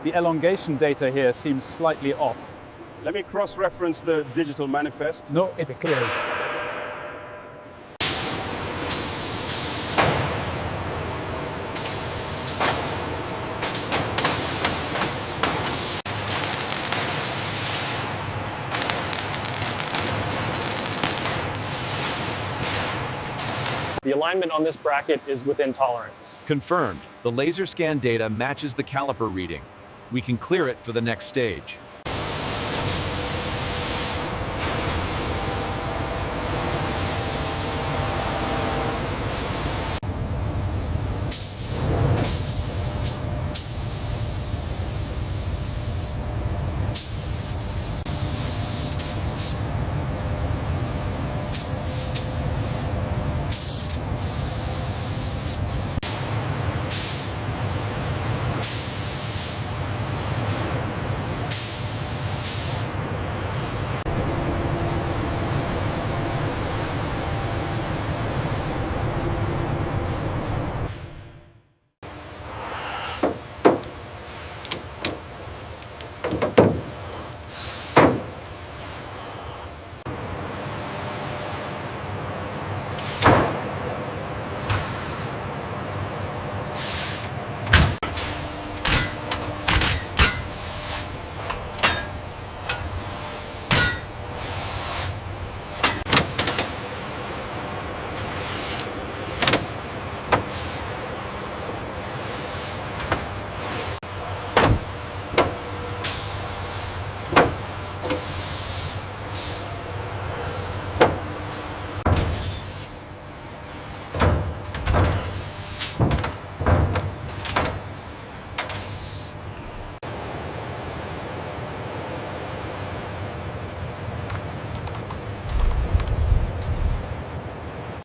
The elongation data here seems slightly off. Let me cross-reference the digital manifest. No, it clears. The alignment on this bracket is within tolerance. Confirmed. The laser scan data matches the caliper reading. We can clear it for the next stage.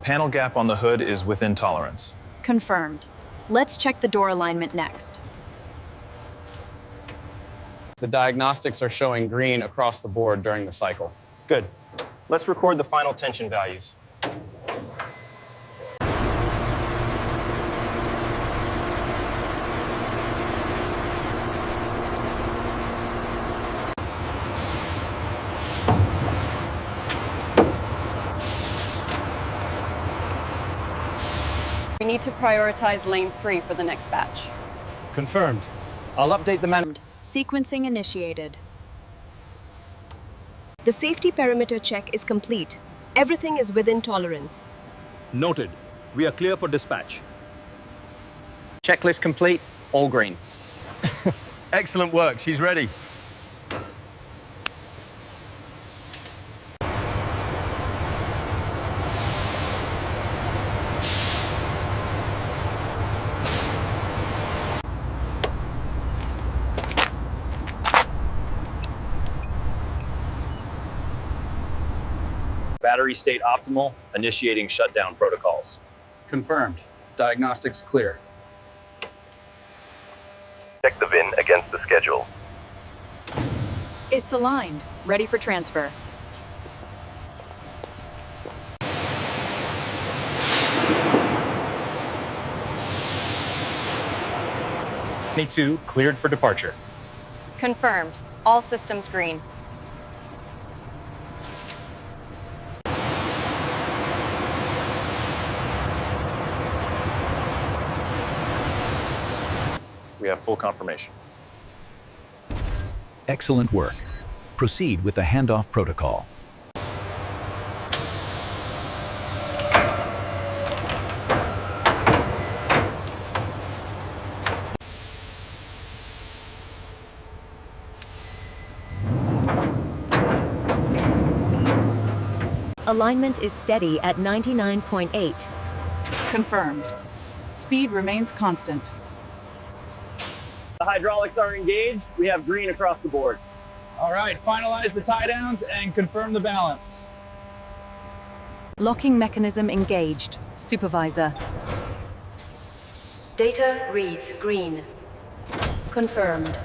Panel gap on the hood is within tolerance. Confirmed. Let's check the door alignment next. The diagnostics are showing green across the board during the cycle. Good. Let's record the final tension values. We need to prioritize lane 3 for the next batch. Confirmed. I'll update the Sequencing initiated. The safety perimeter check is complete. Everything is within tolerance. Noted. We are clear for dispatch. Checklist complete, all green. Excellent work. She's ready. Battery state optimal, initiating shutdown protocols. Confirmed. Diagnostics clear. Check the VIN against the schedule. It's aligned, ready for transfer. Two cleared for departure. Confirmed. All systems green. We have full confirmation. Excellent work. Proceed with the handoff protocol. Alignment is steady at 99.8. Confirmed. Speed remains constant. The hydraulics are engaged. We have green across the board. All right, finalize the tie downs and confirm the balance. Locking mechanism engaged. Supervisor. Data reads green. Confirmed.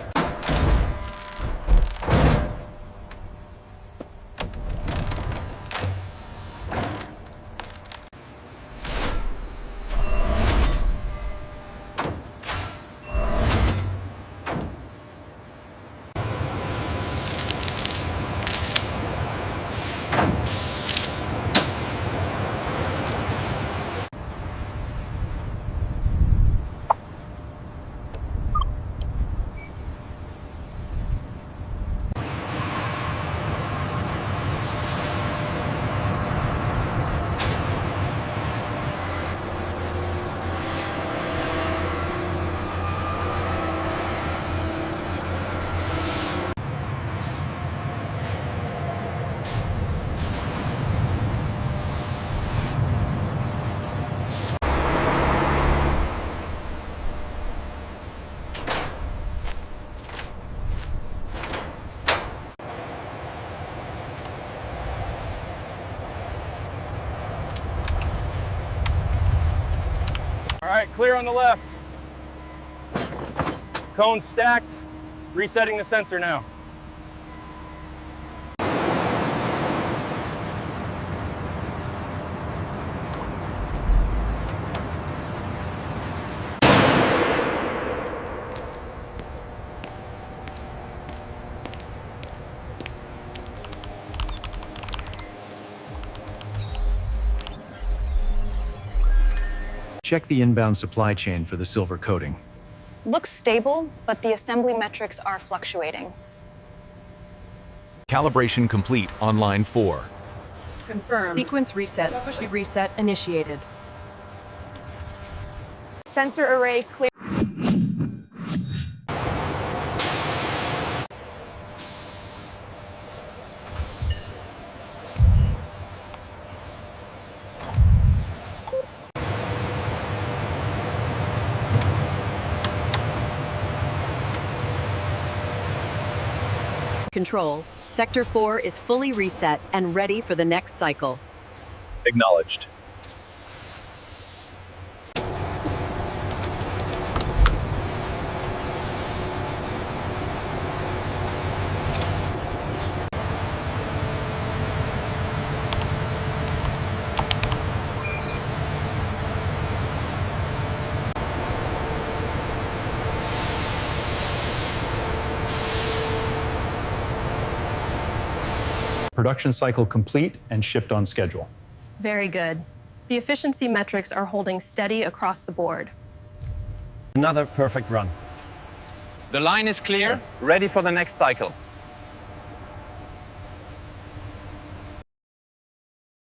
clear on the left. Cone stacked. Resetting the sensor now. Check the inbound supply chain for the silver coating. Looks stable, but the assembly metrics are fluctuating. Calibration complete on line 4. Confirmed. Sequence reset. Reset initiated. Sensor array clear. Control, Sector 4 is fully reset and ready for the next cycle. Acknowledged. Production cycle complete and shipped on schedule. Very good. The efficiency metrics are holding steady across the board. Another perfect run. The line is clear. Ready for the next cycle.